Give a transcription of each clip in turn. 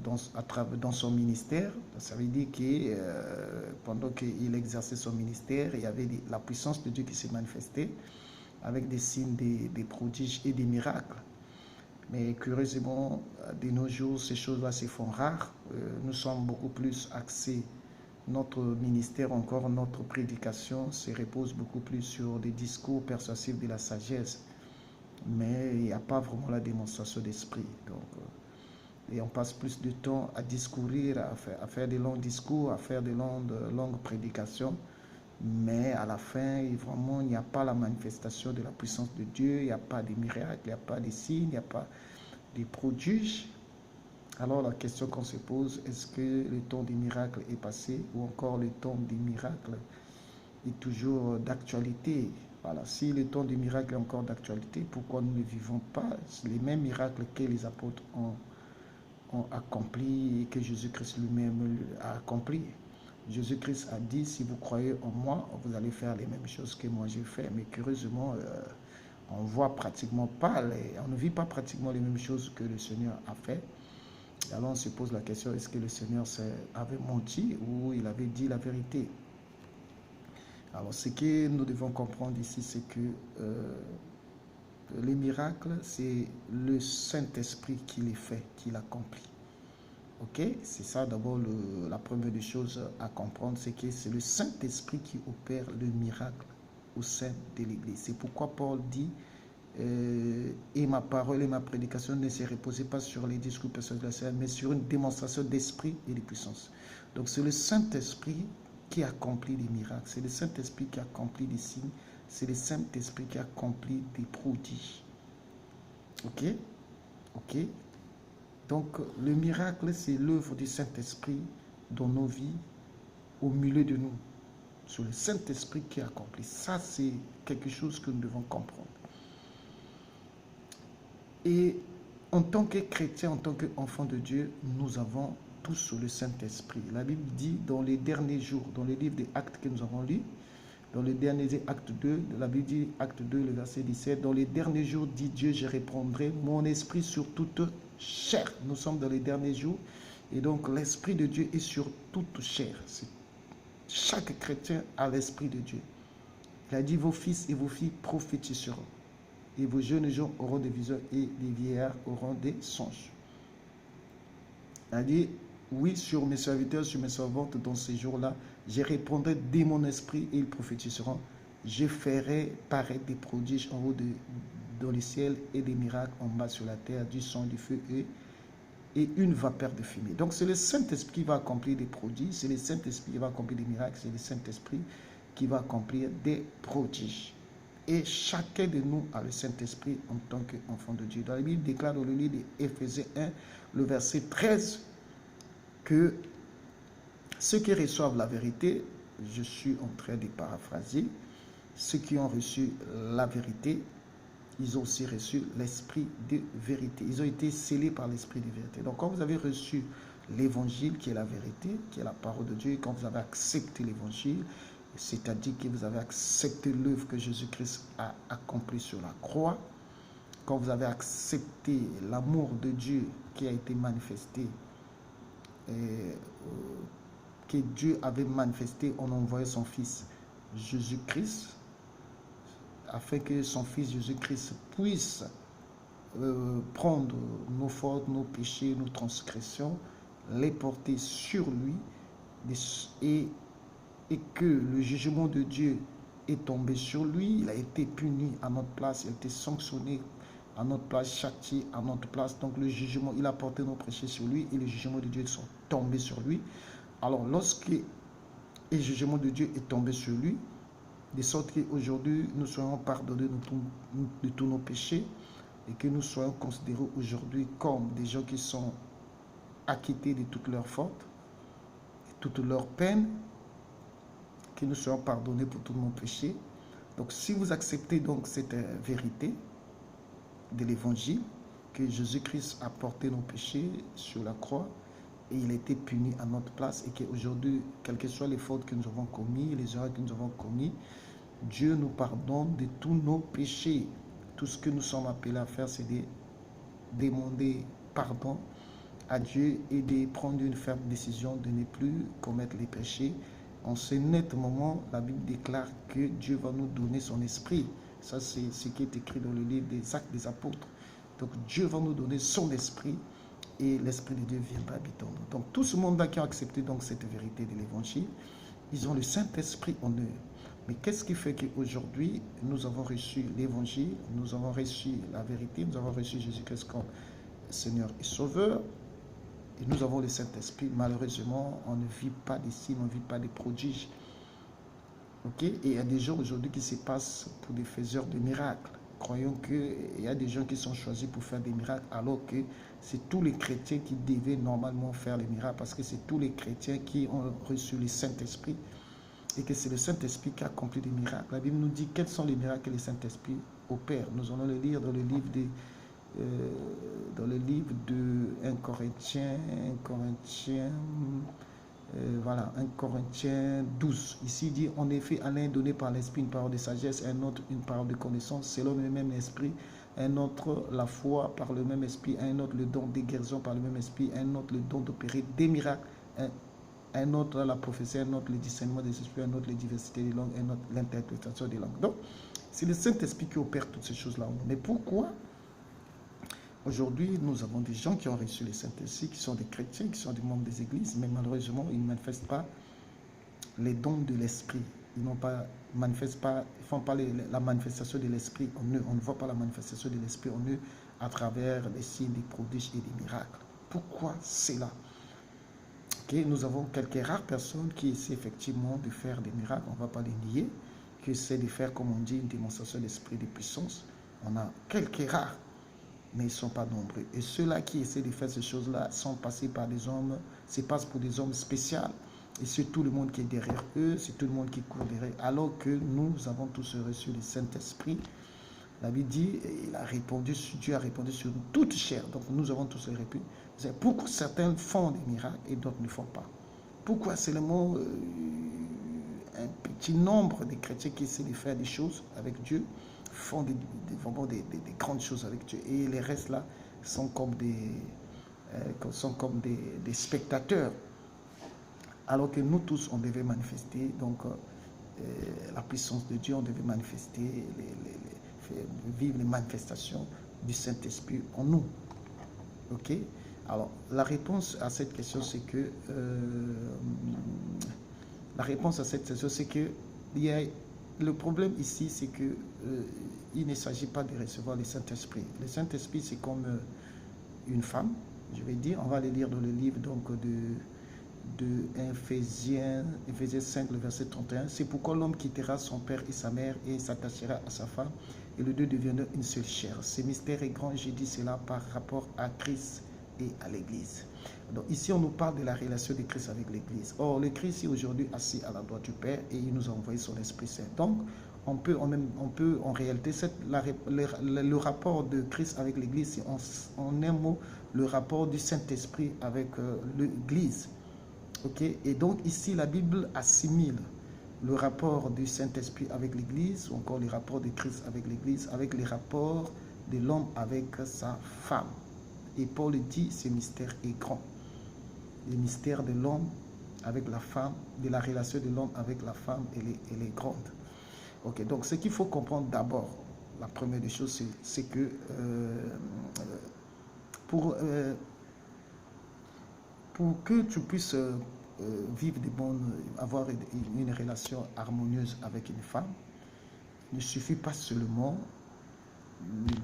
dans son ministère. Ça veut dire que pendant qu'il exerçait son ministère, il y avait la puissance de Dieu qui s'est manifestée avec des signes, des prodiges et des miracles. Mais curieusement, de nos jours, ces choses-là se font rares. Nous sommes beaucoup plus axés, notre ministère, encore notre prédication se repose beaucoup plus sur des discours persuasifs de la sagesse. Mais il n'y a pas vraiment la démonstration d'esprit. Donc, et on passe plus de temps à discourir, à faire de longs discours, à faire de longues prédications. Mais à la fin, vraiment, il n'y a pas la manifestation de la puissance de Dieu, il n'y a pas de miracles, il n'y a pas de signes, il n'y a pas de prodiges. Alors la question qu'on se pose, est-ce que le temps des miracles est passé ou encore le temps des miracles est toujours d'actualité? Voilà, si le temps des miracles est encore d'actualité, pourquoi nous ne vivons pas les mêmes miracles que les apôtres ont accompli et que Jésus-Christ lui-même a accompli? Jésus-Christ a dit, si vous croyez en moi, vous allez faire les mêmes choses que moi j'ai fait. Mais curieusement, on voit pratiquement pas, on ne vit pas pratiquement les mêmes choses que le Seigneur a fait. Alors on se pose la question, est-ce que le Seigneur avait menti ou il avait dit la vérité? Alors ce que nous devons comprendre ici, c'est que les miracles, c'est le Saint-Esprit qui les fait, qui l'accomplit. Ok, c'est ça d'abord la première des choses à comprendre, c'est que c'est le Saint-Esprit qui opère le miracle au sein de l'Église. C'est pourquoi Paul dit et ma parole et ma prédication ne se reposaient pas sur les discours personnels, mais sur une démonstration d'esprit et de puissance. Donc c'est le Saint-Esprit qui accomplit les miracles, c'est le Saint-Esprit qui accomplit les signes, c'est le Saint-Esprit qui accomplit des prodiges. Ok, ok. Donc, le miracle, c'est l'œuvre du Saint-Esprit dans nos vies, au milieu de nous. C'est le Saint-Esprit qui accomplit. Ça, c'est quelque chose que nous devons comprendre. Et en tant que chrétien, en tant qu'enfant de Dieu, nous avons tous le Saint-Esprit. La Bible dit dans les derniers jours, dans le livre des Actes que nous avons lu, dans les derniers actes 2, la Bible dit, acte 2, le verset 17, dans les derniers jours, dit Dieu, je répandrai mon esprit sur toute chair. Nous sommes dans les derniers jours, et donc l'esprit de Dieu est sur toute chair. Chaque chrétien a l'esprit de Dieu. Il a dit, vos fils et vos filles prophétiseront, et vos jeunes gens auront des visions, et les vieillards auront des songes. Il a dit, oui, sur mes serviteurs, sur mes servantes, dans ces jours-là, je répondrai de mon esprit et ils prophétiseront. Je ferai paraître des prodiges en haut dans le ciel et des miracles en bas sur la terre, du sang, du feu et une vapeur de fumée. Donc c'est le Saint-Esprit qui va accomplir des prodiges, c'est le Saint-Esprit qui va accomplir des miracles, c'est le Saint-Esprit qui va accomplir des prodiges. Et chacun de nous a le Saint-Esprit en tant qu'enfant de Dieu. Dans la Bible déclare dans le livre d'Éphésiens 1, le verset 13, que ceux qui reçoivent la vérité, je suis en train de paraphraser, ceux qui ont reçu la vérité, ils ont aussi reçu l'esprit de vérité. Ils ont été scellés par l'esprit de vérité. Donc quand vous avez reçu l'évangile qui est la vérité, qui est la parole de Dieu, quand vous avez accepté l'évangile, c'est-à-dire que vous avez accepté l'œuvre que Jésus-Christ a accomplie sur la croix, quand vous avez accepté l'amour de Dieu qui a été manifesté, que Dieu avait manifesté en envoyant son Fils Jésus-Christ, afin que son Fils Jésus-Christ puisse prendre nos fautes, nos péchés, nos transgressions, les porter sur lui, et que le jugement de Dieu est tombé sur lui. Il a été puni à notre place, il a été sanctionné à notre place, châtié à notre place. Donc le jugement, il a porté nos péchés sur lui et le jugement de Dieu sont tombés sur lui. Alors lorsque le jugement de Dieu est tombé sur lui, de sorte qu'aujourd'hui nous soyons pardonnés de tous nos péchés et que nous soyons considérés aujourd'hui comme des gens qui sont acquittés de toutes leurs fautes, de toutes leurs peines, que nous soyons pardonnés pour tous nos péchés. Donc si vous acceptez donc cette vérité de l'évangile, que Jésus-Christ a porté nos péchés sur la croix et il a été puni à notre place, et qu'aujourd'hui, quelles que soient les fautes que nous avons commises, les erreurs que nous avons commises, Dieu nous pardonne de tous nos péchés. Tout ce que nous sommes appelés à faire, c'est de demander pardon à Dieu et de prendre une ferme décision de ne plus commettre les péchés. En ce net moment, la Bible déclare que Dieu va nous donner son esprit. Ça, c'est ce qui est écrit dans le livre des Actes des Apôtres. Donc Dieu va nous donner son esprit et l'esprit de Dieu viendra habiter en nous. Donc tout ce monde-là qui a accepté donc cette vérité de l'évangile, ils ont le Saint-Esprit en eux. Mais qu'est-ce qui fait qu'aujourd'hui, nous avons reçu l'évangile, nous avons reçu la vérité, nous avons reçu Jésus-Christ comme Seigneur et Sauveur, et nous avons le Saint-Esprit. Malheureusement, on ne vit pas des signes, on ne vit pas des prodiges. Ok? Et il y a des gens aujourd'hui qui se passent pour des faiseurs de miracles. Croyons qu'il y a des gens qui sont choisis pour faire des miracles, alors que c'est tous les chrétiens qui devaient normalement faire les miracles, parce que c'est tous les chrétiens qui ont reçu le Saint-Esprit, et que c'est le Saint-Esprit qui a accompli des miracles. La Bible nous dit quels sont les miracles que le Saint-Esprit opère. Nous allons les lire dans le livre de 1 Corinthiens, voilà, 1 Corinthiens 12. Ici, il dit, en effet, à l'un donné par l'Esprit une parole de sagesse, à un autre une parole de connaissance, selon le même Esprit, à un autre la foi par le même Esprit, à un autre le don des guérisons par le même Esprit, à un autre le don d'opérer des miracles, à un autre la prophétie, à un autre le discernement des esprits, à un autre la diversité des langues, à un autre l'interprétation des langues. Donc, c'est le Saint-Esprit qui opère toutes ces choses-là. Mais pourquoi aujourd'hui, nous avons des gens qui ont reçu le Saint-Esprit, qui sont des chrétiens, qui sont des membres des églises, mais malheureusement, ils ne manifestent pas les dons de l'Esprit. Ils ne font pas la manifestation de l'Esprit en eux. On ne voit pas la manifestation de l'Esprit en eux à travers les signes, des prodiges et des miracles. Pourquoi c'est là? Okay, nous avons quelques rares personnes qui essaient effectivement de faire des miracles, on ne va pas les nier, qui essaient de faire, comme on dit, une démonstration d'esprit de puissance. On a quelques rares, mais ils ne sont pas nombreux. Et ceux-là qui essaient de faire ces choses-là sont passés par des hommes, se passent pour des hommes spéciaux. Et c'est tout le monde qui est derrière eux, c'est tout le monde qui court derrière. Alors que nous avons tous reçu le Saint-Esprit. La Bible dit, Dieu a répondu sur toute chair. Donc nous avons tous répondu. Pourquoi certains font des miracles et d'autres ne font pas? Pourquoi seulement un petit nombre de chrétiens qui essaient de faire des choses avec Dieu font vraiment des grandes choses avec Dieu, et les restes là sont comme des spectateurs, alors que nous tous on devait manifester donc la puissance de Dieu, on devait manifester vivre les manifestations du Saint-Esprit en nous. Ok? Alors, la réponse à cette question, c'est que le problème ici, c'est que il ne s'agit pas de recevoir le Saint-Esprit. Le Saint-Esprit, c'est comme une femme, je vais dire, on va le lire dans le livre donc de Éphésiens 5, le verset 31. C'est pourquoi l'homme quittera son père et sa mère et s'attachera à sa femme, et les deux deviendront une seule chair. Ce mystère est grand, j'ai dit cela par rapport à Christ et à l'Église. Donc ici, on nous parle de la relation de Christ avec l'Église. Or, le Christ est aujourd'hui assis à la droite du Père et il nous a envoyé son Esprit Saint. Donc, on peut en réalité, le rapport de Christ avec l'Église, c'est en un mot, le rapport du Saint-Esprit avec l'Église. Okay? Et donc ici, la Bible assimile le rapport du Saint-Esprit avec l'Église, ou encore le rapport de Christ avec l'Église, avec les rapports de l'homme avec sa femme. Et Paul dit, ce mystère est grand. Le mystère de l'homme avec la femme, de la relation de l'homme avec la femme, elle est grande. Ok, donc ce qu'il faut comprendre d'abord, la première des choses, c'est que pour que tu puisses vivre avoir une relation harmonieuse avec une femme, il ne suffit pas seulement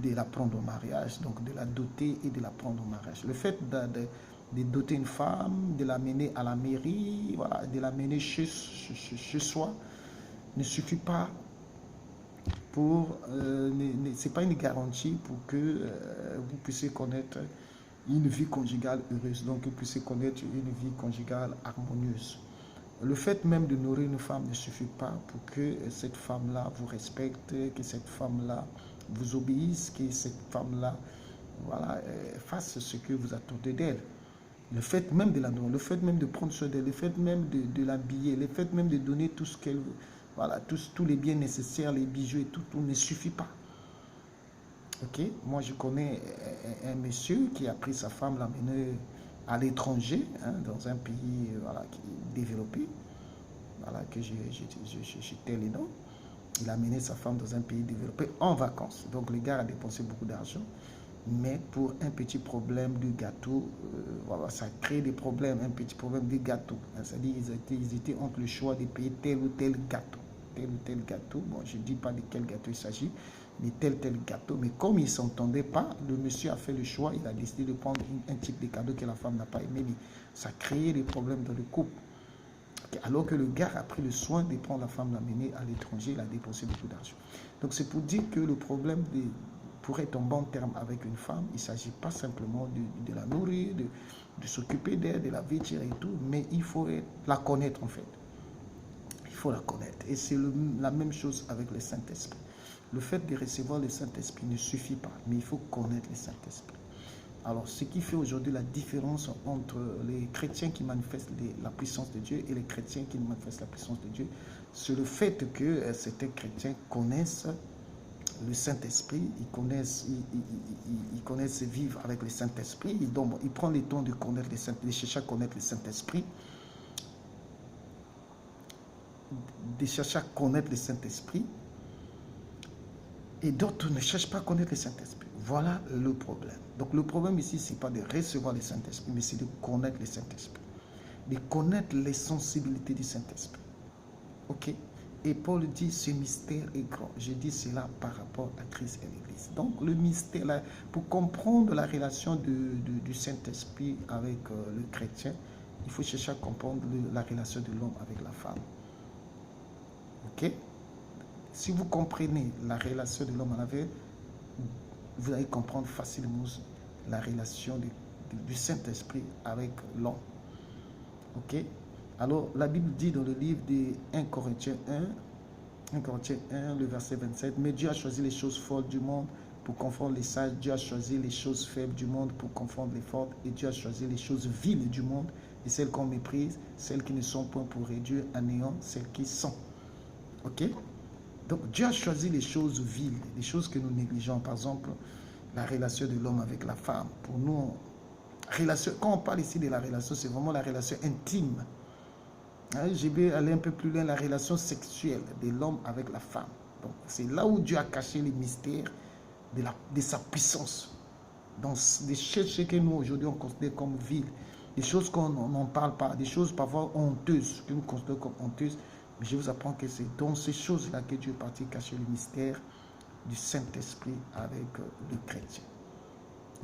de la prendre au mariage, donc de la doter et de la prendre au mariage. Le fait de doter une femme, de l'amener à la mairie, voilà, de l'amener chez soi, ne suffit pas pour... c'est pas une garantie pour que vous puissiez connaître une vie conjugale heureuse, donc vous puissiez connaître une vie conjugale harmonieuse. Le fait même de nourrir une femme ne suffit pas pour que cette femme-là vous respecte, que cette femme-là vous obéisse, que cette femme-là voilà, fasse ce que vous attendez d'elle. Le fait même de la nourrir, le fait même de prendre soin d'elle, le fait même de l'habiller, le fait même de donner tout ce qu'elle... Voilà, tous les biens nécessaires, les bijoux et tout ne suffit pas. Ok, moi je connais un monsieur qui a pris sa femme, l'a menée à l'étranger, hein, dans un pays voilà, qui est développé, voilà, que j'étais les noms. Il a mené sa femme dans un pays développé en vacances. Donc le gars a dépensé beaucoup d'argent. Mais pour un petit problème de gâteau, voilà, ça crée des problèmes, un petit problème de gâteau. C'est-à-dire qu'ils étaient entre le choix de payer tel ou tel gâteau. Tel ou tel gâteau. Bon, je ne dis pas de quel gâteau il s'agit, mais tel gâteau. Mais comme ils ne s'entendaient pas, le monsieur a fait le choix, il a décidé de prendre un type de cadeau que la femme n'a pas aimé. Mais ça a créé des problèmes dans le couple. Alors que le gars a pris le soin de prendre la femme, l'amener à l'étranger, il a dépensé beaucoup d'argent. Donc c'est pour dire que le problème pour être en bon terme avec une femme, il ne s'agit pas simplement de la nourrir, de s'occuper d'elle, de la vêtir et tout, mais il faut la connaître en fait. Il faut la connaître. Et c'est la même chose avec le Saint-Esprit. Le fait de recevoir le Saint-Esprit ne suffit pas, mais il faut connaître le Saint-Esprit. Alors, ce qui fait aujourd'hui la différence entre les chrétiens qui manifestent la puissance de Dieu et les chrétiens qui manifestent la puissance de Dieu, c'est le fait que certains chrétiens connaissent le Saint-Esprit, ils connaissent vivre avec le Saint-Esprit, ils prennent le temps de connaître le Saint-Esprit, de chercher à connaître le Saint-Esprit, et d'autres ne cherchent pas à connaître le Saint-Esprit. Voilà le problème. Donc le problème ici, ce n'est pas de recevoir le Saint-Esprit, mais c'est de connaître le Saint-Esprit. De connaître les sensibilités du Saint-Esprit. Ok? Et Paul dit, ce mystère est grand. Je dis cela par rapport à Christ et l'Église. Donc le mystère, là, pour comprendre la relation du Saint-Esprit avec le chrétien, il faut chercher à comprendre la relation de l'homme avec la femme. Ok? Si vous comprenez la relation de l'homme avec, vous allez comprendre facilement la relation du Saint-Esprit avec l'homme. Ok? Alors, la Bible dit dans le livre de 1 Corinthiens 1, le verset 27, « Mais Dieu a choisi les choses folles du monde pour confondre les sages. Dieu a choisi les choses faibles du monde pour confondre les fortes. Et Dieu a choisi les choses viles du monde et celles qu'on méprise, celles qui ne sont point pour réduire à néant celles qui sont. » Ok? Donc, Dieu a choisi les choses viles, les choses que nous négligeons. Par exemple, la relation de l'homme avec la femme. Pour nous, quand on parle ici de la relation, c'est vraiment la relation intime. Je vais aller un peu plus loin, la relation sexuelle de l'homme avec la femme. Donc, c'est là où Dieu a caché les mystères de sa puissance. Dans des choses que nous, aujourd'hui, on considère comme viles. Des choses qu'on n'en parle pas, des choses parfois honteuses, que nous considérons comme honteuses. Mais je vous apprends que c'est dans ces choses-là que Dieu est parti cacher le mystère du Saint-Esprit avec le chrétien.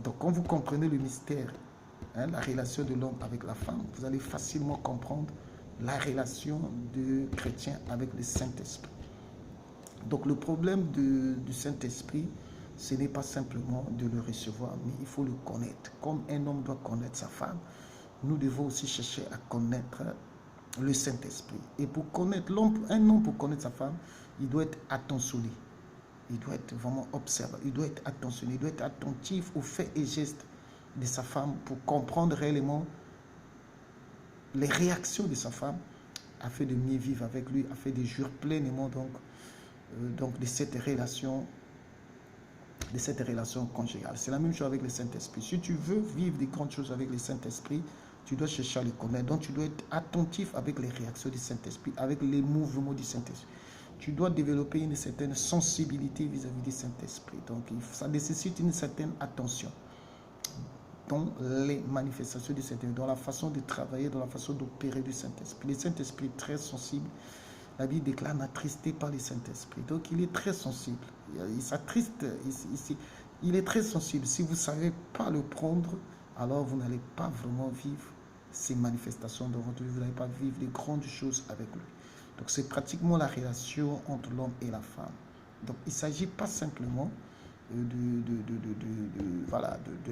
Donc, quand vous comprenez le mystère, la relation de l'homme avec la femme, vous allez facilement comprendre la relation du chrétien avec le Saint-Esprit. Donc, le problème du Saint-Esprit, ce n'est pas simplement de le recevoir, mais il faut le connaître. Comme un homme doit connaître sa femme, nous devons aussi chercher à connaître le Saint-Esprit. Et pour connaître un homme, pour connaître sa femme, il doit être attentionné. Il doit être vraiment observant. Il doit être attentionné. Il doit être attentif aux faits et gestes de sa femme pour comprendre réellement les réactions de sa femme afin de mieux vivre avec lui, afin de jouir pleinement donc de cette relation conjugale. C'est la même chose avec le Saint-Esprit. Si tu veux vivre des grandes choses avec le Saint-Esprit, tu dois chercher à le connaître. Donc, tu dois être attentif avec les réactions du Saint-Esprit, avec les mouvements du Saint-Esprit. Tu dois développer une certaine sensibilité vis-à-vis du Saint-Esprit. Donc, ça nécessite une certaine attention dans les manifestations du Saint-Esprit, dans la façon de travailler, dans la façon d'opérer du Saint-Esprit. Le Saint-Esprit est très sensible. La Bible déclare n'attristé par le Saint-Esprit. Donc, il est très sensible. Il s'attriste ici. Il est très sensible. Si vous ne savez pas le prendre, alors vous n'allez pas vraiment vivre ces manifestations dans votre vie. Vous n'allez pas vivre de grandes choses avec lui. Donc, c'est pratiquement la relation entre l'homme et la femme. Donc, il ne s'agit pas simplement de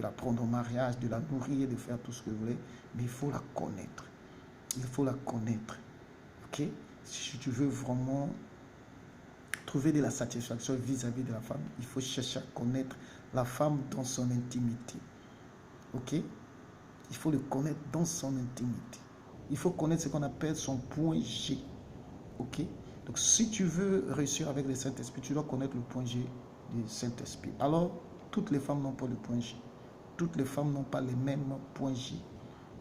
la prendre au mariage, de la nourrir, de faire tout ce que vous voulez, mais il faut la connaître. Il faut la connaître. Ok? Si tu veux vraiment trouver de la satisfaction vis-à-vis de la femme, il faut chercher à connaître la femme dans son intimité. Ok? Il faut le connaître dans son intimité. Il faut connaître ce qu'on appelle son point G. Ok? Donc, si tu veux réussir avec le Saint-Esprit, tu dois connaître le point G du Saint-Esprit. Alors, toutes les femmes n'ont pas le point G. Toutes les femmes n'ont pas les mêmes points G.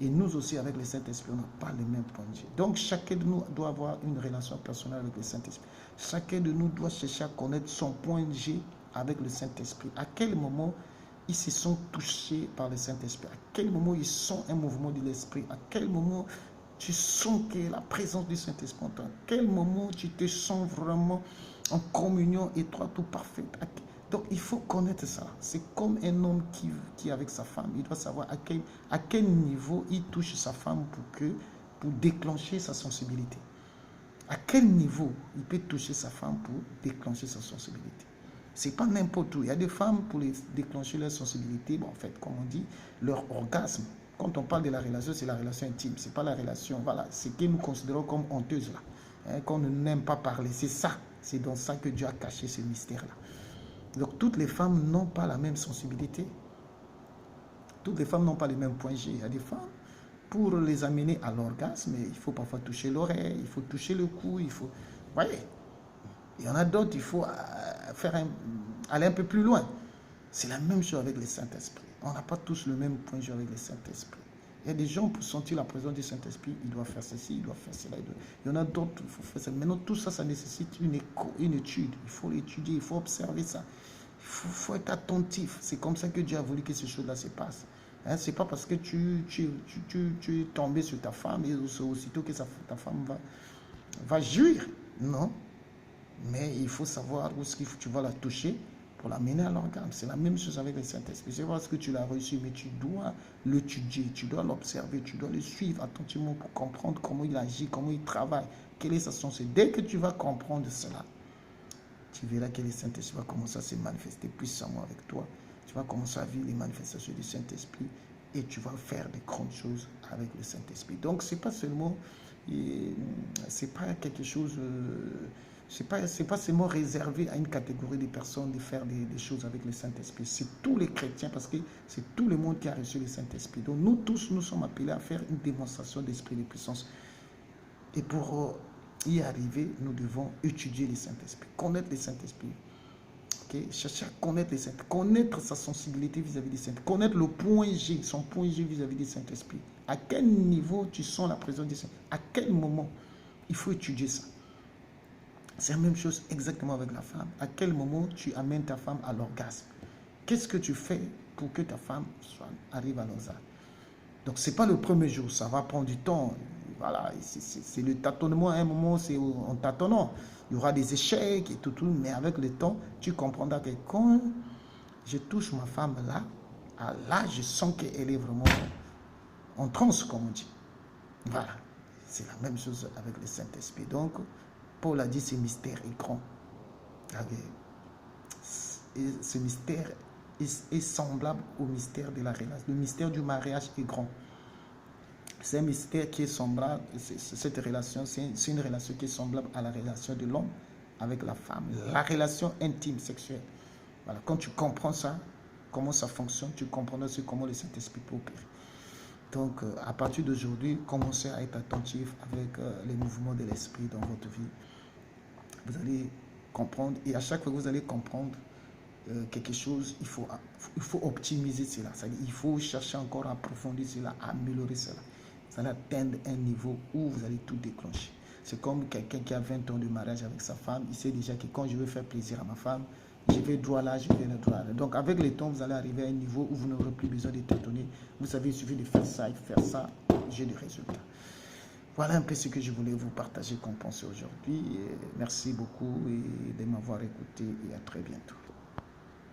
Et nous aussi, avec le Saint-Esprit, on n'a pas les mêmes points de vue. Donc, chacun de nous doit avoir une relation personnelle avec le Saint-Esprit. Chacun de nous doit chercher à connaître son point de vue avec le Saint-Esprit. À quel moment ils se sont touchés par le Saint-Esprit? À quel moment ils sont un mouvement de l'Esprit? À quel moment tu sens que la présence du Saint-Esprit en toi? À quel moment tu te sens vraiment en communion étroite ou parfaite? Donc, il faut connaître ça. C'est comme un homme qui est avec sa femme. Il doit savoir à quel niveau il touche sa femme pour déclencher sa sensibilité. À quel niveau il peut toucher sa femme pour déclencher sa sensibilité. Ce n'est pas n'importe où. Il y a des femmes, pour déclencher leur sensibilité, bon, en fait, comme on dit, leur orgasme. Quand on parle de la relation, c'est la relation intime. Ce n'est pas la relation, voilà, ce que nous considérons comme honteuse, là. Hein, qu'on n'aime pas parler. C'est ça. C'est dans ça que Dieu a caché ce mystère-là. Donc, toutes les femmes n'ont pas la même sensibilité. Toutes les femmes n'ont pas les mêmes points G. Il y a des femmes, pour les amener à l'orgasme, il faut parfois toucher l'oreille, il faut toucher le cou, il faut... Vous voyez, il y en a d'autres, il faut aller un peu plus loin. C'est la même chose avec le Saint-Esprit. On n'a pas tous le même point G avec le Saint-Esprit. Il y a des gens, pour sentir la présence du Saint-Esprit, ils doivent faire ceci, ils doivent faire cela. Il y en a d'autres, il faut faire ça. Maintenant, tout ça, ça nécessite une étude. Il faut l'étudier, il faut observer ça. Il faut être attentif. C'est comme ça que Dieu a voulu que ces choses-là se passent. Hein, ce n'est pas parce que tu es tombé sur ta femme et aussitôt que ta femme va jouir. Non. Mais il faut savoir où est-ce que tu vas la toucher pour l'amener à l'orgasme. C'est la même chose avec le Saint-Esprit. C'est parce que tu l'as reçu, mais tu dois l'étudier, tu dois l'observer, tu dois le suivre attentivement pour comprendre comment il agit, comment il travaille, quelle est sa sensibilité. Dès que tu vas comprendre cela, tu verras que le Saint-Esprit va commencer à se manifester puissamment avec toi. Tu vas commencer à vivre les manifestations du Saint-Esprit et tu vas faire des grandes choses avec le Saint-Esprit. Donc, c'est pas seulement, c'est pas quelque chose, c'est pas seulement réservé à une catégorie de personnes de faire des choses avec le Saint-Esprit. C'est tous les chrétiens parce que c'est tout le monde qui a reçu le Saint-Esprit. Donc, nous tous, nous sommes appelés à faire une démonstration d'esprit de puissance. Et pour y arriver, nous devons étudier le Saint-Esprit, connaître le Saint-Esprit. Okay? Chercher à connaître le Saint-Esprit, connaître sa sensibilité vis-à-vis du Saint-Esprit, connaître le point G, son point G vis-à-vis du Saint-Esprit. À quel niveau tu sens la présence du Saint-Esprit? À quel moment? Il faut étudier ça. C'est la même chose exactement avec la femme. À quel moment tu amènes ta femme à l'orgasme? Qu'est-ce que tu fais pour que ta femme arrive à l'orgasme? Donc, ce n'est pas le premier jour, ça va prendre du temps. Voilà, c'est le tâtonnement. À un moment, c'est en tâtonnant. Il y aura des échecs et tout, mais avec le temps, tu comprendras que quand je touche ma femme là, je sens qu'elle est vraiment en transe, comme on dit. Voilà, c'est la même chose avec le Saint-Esprit. Donc, Paul a dit ce mystère est grand. Et ce mystère est semblable au mystère de la relation. Le mystère du mariage est grand. C'est un mystère qui est semblable, cette relation, c'est une relation qui est semblable à la relation de l'homme avec la femme. La relation intime, sexuelle. Voilà, quand tu comprends ça, comment ça fonctionne, tu comprendras aussi comment le Saint-Esprit peut opérer. Donc, à partir d'aujourd'hui, commencez à être attentif avec les mouvements de l'Esprit dans votre vie. Vous allez comprendre, et à chaque fois que vous allez comprendre quelque chose, il faut optimiser cela. Il faut chercher encore à approfondir cela, à améliorer cela. Vous allez atteindre un niveau où vous allez tout déclencher. C'est comme quelqu'un qui a 20 ans de mariage avec sa femme. Il sait déjà que quand je veux faire plaisir à ma femme, je vais droit là, je vais droit là. Donc avec le temps, vous allez arriver à un niveau où vous n'aurez plus besoin de tâtonner. Vous savez, il suffit de faire ça et faire ça, j'ai des résultats. Voilà un peu ce que je voulais vous partager comme pensée aujourd'hui. Merci beaucoup de m'avoir écouté et à très bientôt.